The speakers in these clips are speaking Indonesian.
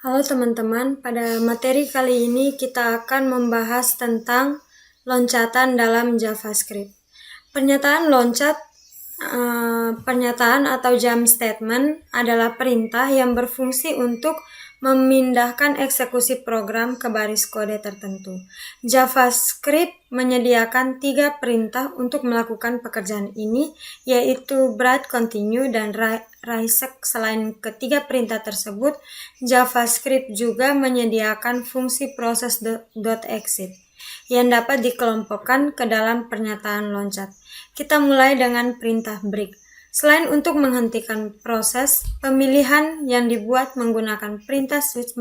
Halo teman-teman, pada materi kali ini kita akan membahas tentang loncatan dalam JavaScript. Pernyataan atau jump statement adalah perintah yang berfungsi untuk memindahkan eksekusi program ke baris kode tertentu. JavaScript menyediakan 3 perintah untuk melakukan pekerjaan ini, yaitu write, continue, dan reset. Selain ketiga perintah tersebut, JavaScript juga menyediakan fungsi proses .exit yang dapat dikelompokkan ke dalam pernyataan loncat. Kita mulai dengan perintah break. Selain untuk menghentikan proses, pemilihan yang dibuat menggunakan perintah switch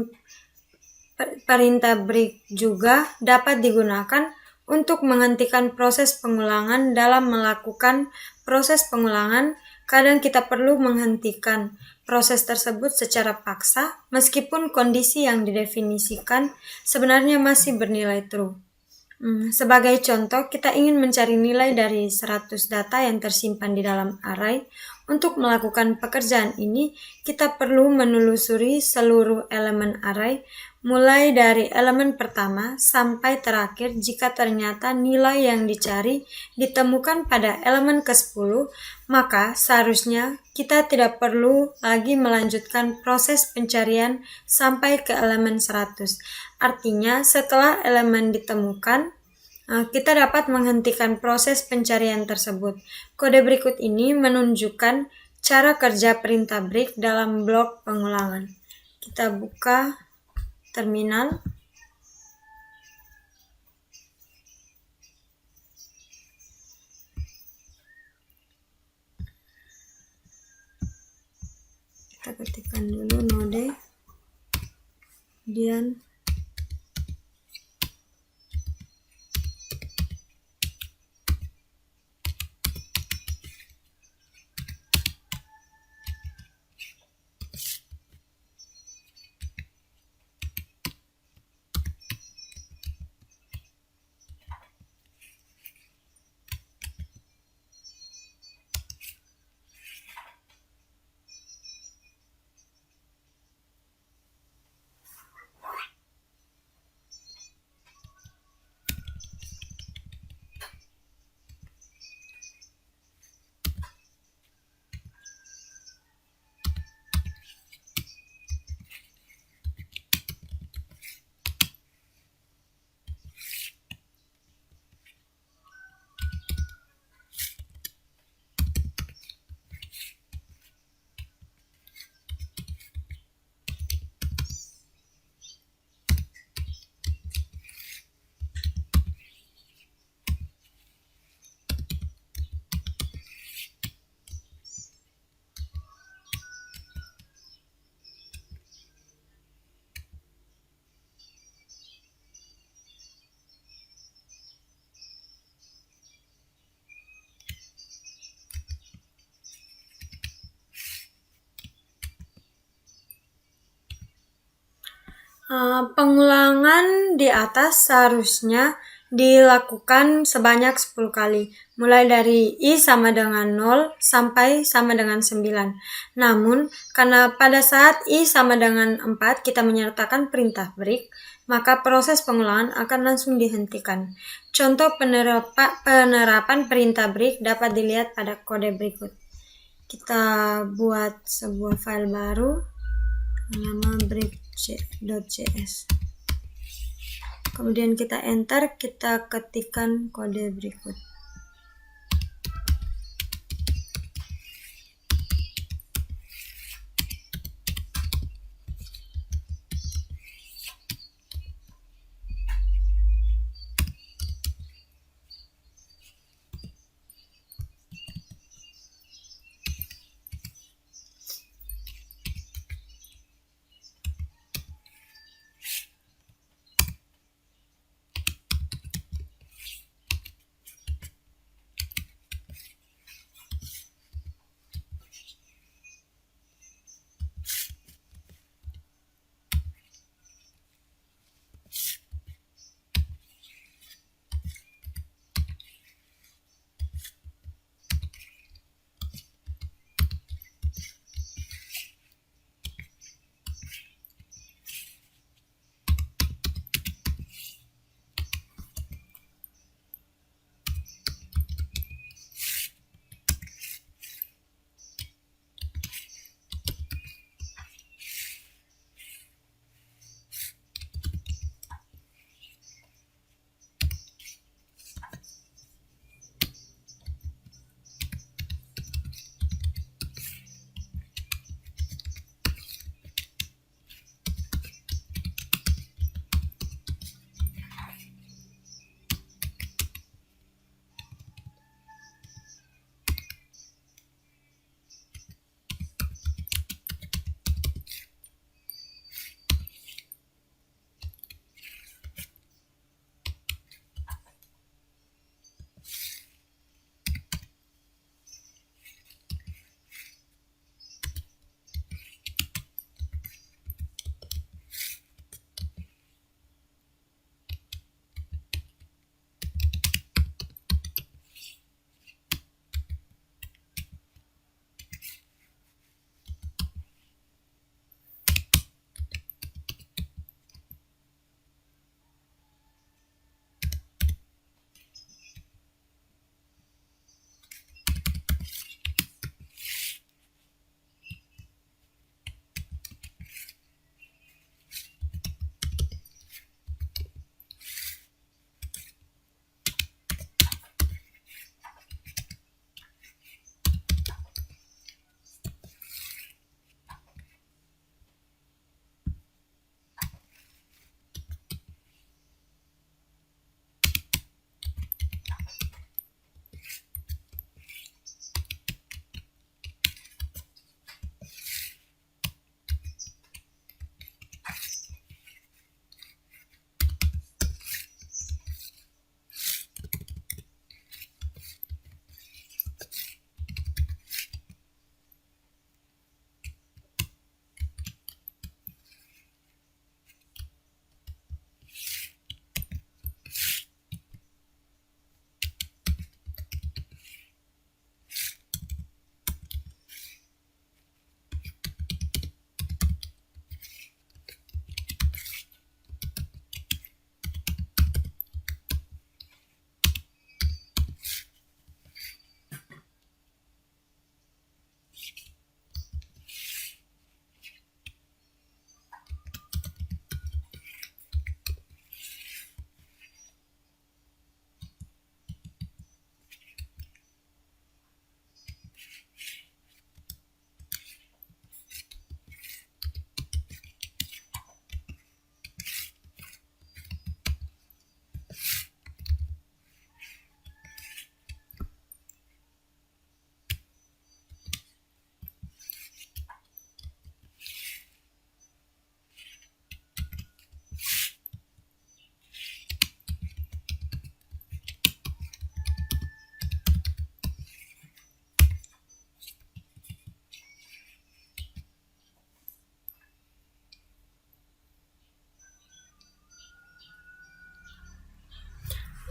perintah break juga dapat digunakan untuk menghentikan proses pengulangan. Dalam melakukan proses pengulangan, kadang kita perlu menghentikan proses tersebut secara paksa, meskipun kondisi yang didefinisikan sebenarnya masih bernilai true. Sebagai contoh, kita ingin mencari nilai dari 100 data yang tersimpan di dalam array. Untuk melakukan pekerjaan ini, kita perlu menelusuri seluruh elemen array, mulai dari elemen pertama sampai terakhir. Jika ternyata nilai yang dicari ditemukan pada elemen ke-10, maka seharusnya kita tidak perlu lagi melanjutkan proses pencarian sampai ke elemen 100. Artinya, setelah elemen ditemukan, kita dapat menghentikan proses pencarian tersebut. Kode berikut ini menunjukkan cara kerja perintah break dalam blok pengulangan. Kita buka terminal. Kita ketikkan dulu node, kemudian pengulangan di atas seharusnya dilakukan sebanyak 10 kali, mulai dari I sama dengan 0 sampai sama dengan 9. Namun, karena pada saat I sama dengan 4 kita menyertakan perintah break, maka proses pengulangan akan langsung dihentikan. Contoh penerapan perintah break dapat dilihat pada kode berikut. Kita buat sebuah file baru, nama break.js. Kemudian kita enter, kita ketikkan kode berikut.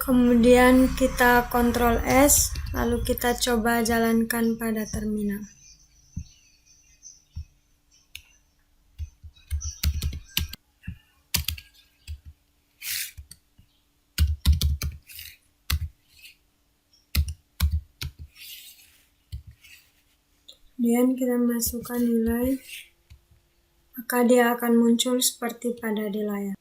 Kemudian kita Ctrl S, lalu kita coba jalankan pada terminal. Kemudian kita masukkan nilai, maka dia akan muncul seperti pada di layar.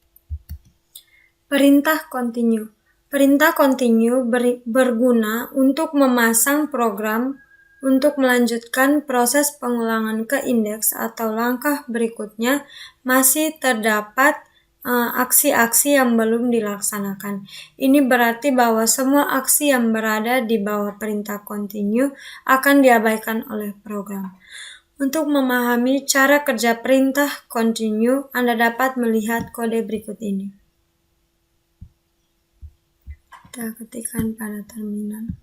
Perintah continue. Perintah continue berguna untuk memasang program untuk melanjutkan proses pengulangan ke indeks atau langkah berikutnya masih terdapat aksi-aksi yang belum dilaksanakan. Ini berarti bahwa semua aksi yang berada di bawah perintah continue akan diabaikan oleh program. Untuk memahami cara kerja perintah continue, Anda dapat melihat kode berikut ini. Kita ketikkan pada terminal.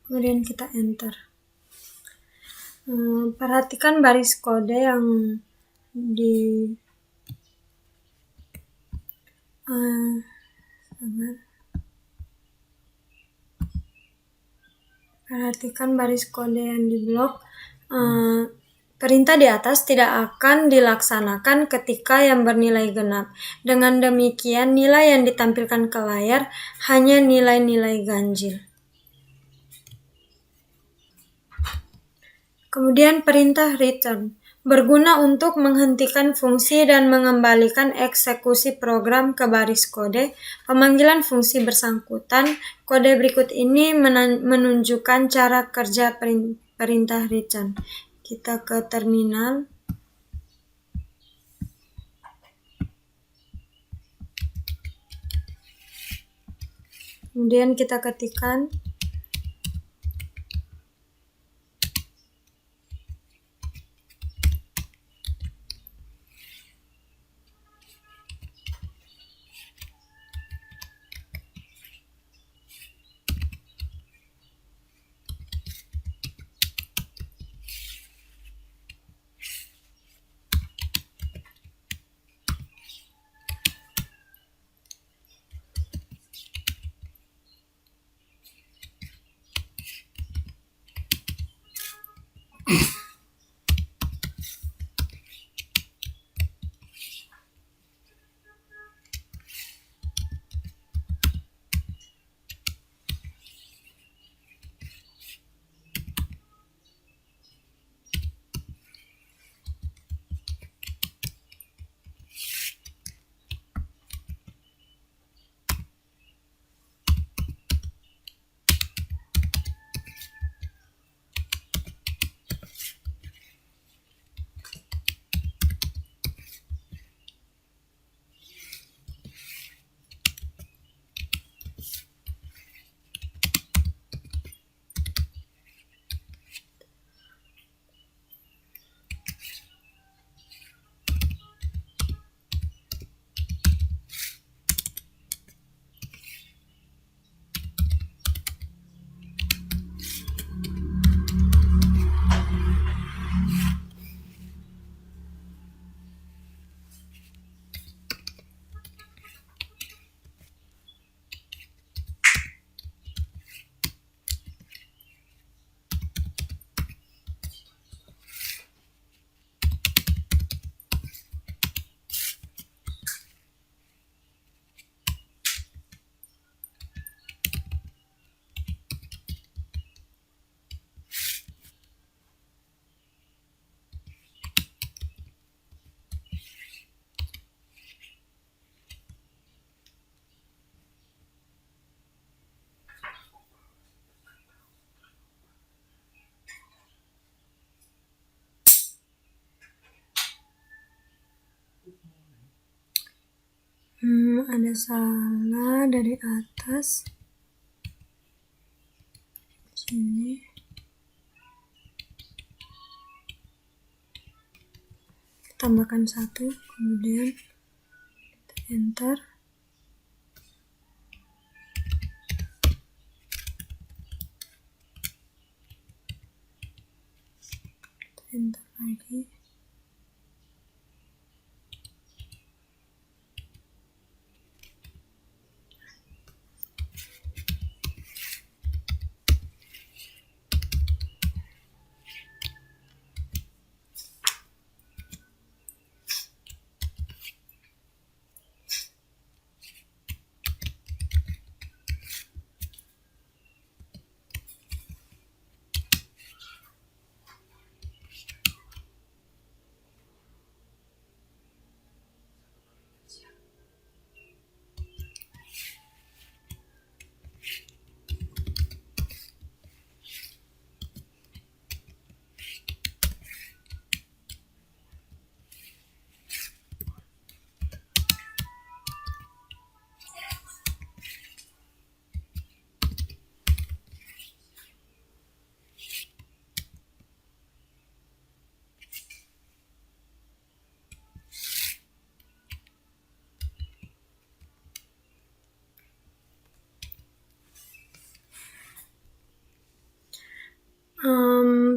Kemudian kita enter. Perhatikan baris kode yang perhatikan baris kode yang di blok. Perintah di atas tidak akan dilaksanakan ketika yang bernilai genap. Dengan demikian, nilai yang ditampilkan ke layar hanya nilai-nilai ganjil. Kemudian perintah return berguna untuk menghentikan fungsi dan mengembalikan eksekusi program ke baris kode. Pemanggilan fungsi bersangkutan. Kode berikut ini menunjukkan cara kerja perintah return. Kita ke terminal. Kemudian kita ketikkan ada salah dari atas. Sini. Tambahkan 1, kemudian kita enter. Enter lagi.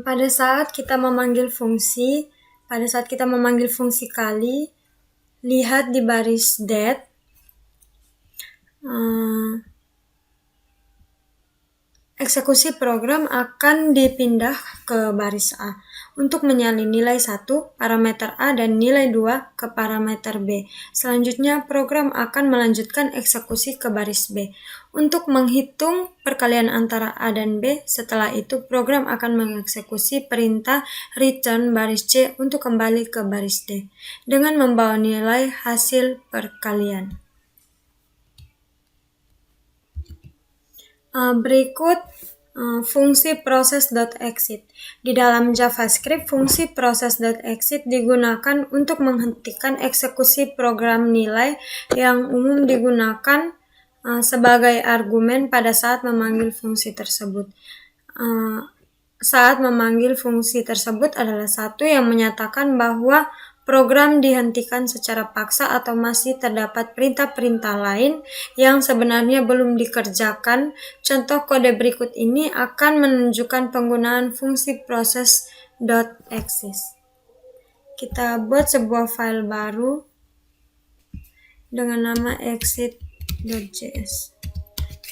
Pada saat kita memanggil fungsi kali, lihat di baris det. Eksekusi program akan dipindah ke baris A untuk menyalin nilai 1 parameter A dan nilai 2 ke parameter B. Selanjutnya, program akan melanjutkan eksekusi ke baris B untuk menghitung perkalian antara A dan B. Setelah itu, program akan mengeksekusi perintah return baris C untuk kembali ke baris D dengan membawa nilai hasil perkalian. Berikut fungsi process.exit. Di dalam JavaScript, fungsi process.exit digunakan untuk menghentikan eksekusi program nilai yang umum digunakan sebagai argumen pada saat memanggil fungsi tersebut. Saat memanggil fungsi tersebut adalah satu yang menyatakan bahwa program dihentikan secara paksa atau masih terdapat perintah-perintah lain yang sebenarnya belum dikerjakan. Contoh kode berikut ini akan menunjukkan penggunaan fungsi process.exit. Kita buat sebuah file baru dengan nama exit.js.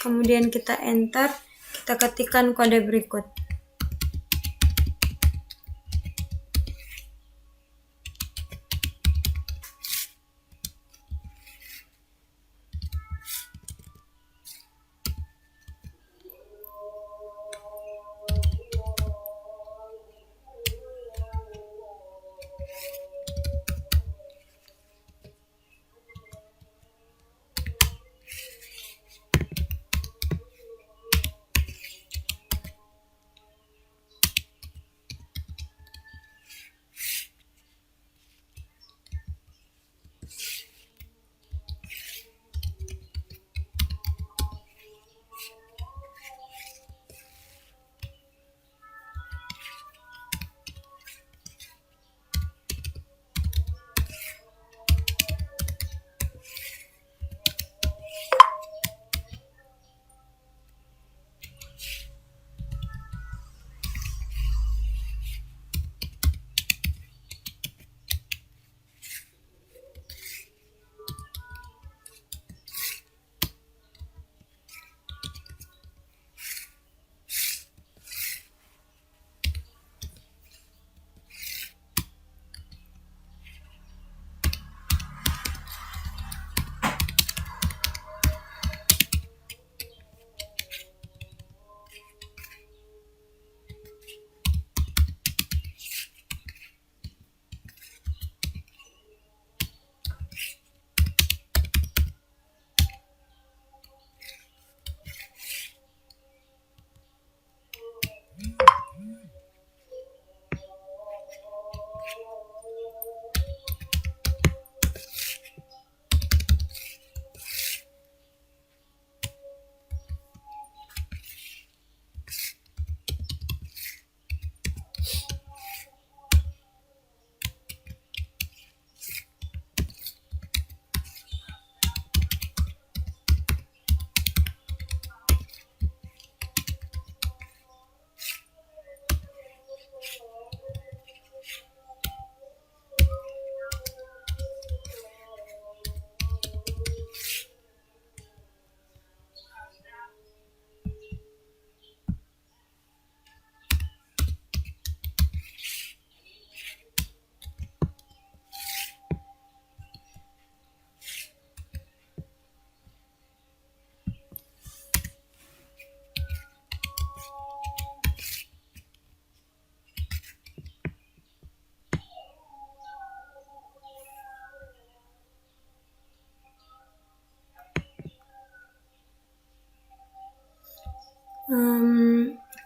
Kemudian kita enter, kita ketikkan kode berikut.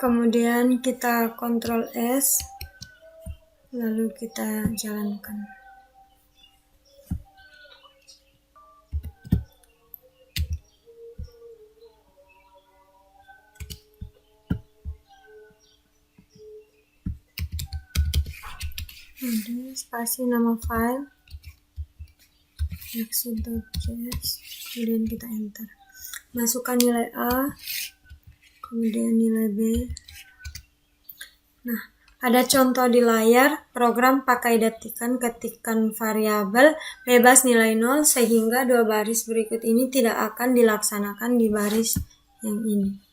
Kemudian kita Ctrl S, lalu kita jalankan. Spasi nama file, exit.js, kemudian kita enter. Masukkan nilai A, kemudian nilai B. Nah, ada contoh di layar, program pakai ketikan variabel bebas nilai 0 sehingga dua baris berikut ini tidak akan dilaksanakan di baris yang ini.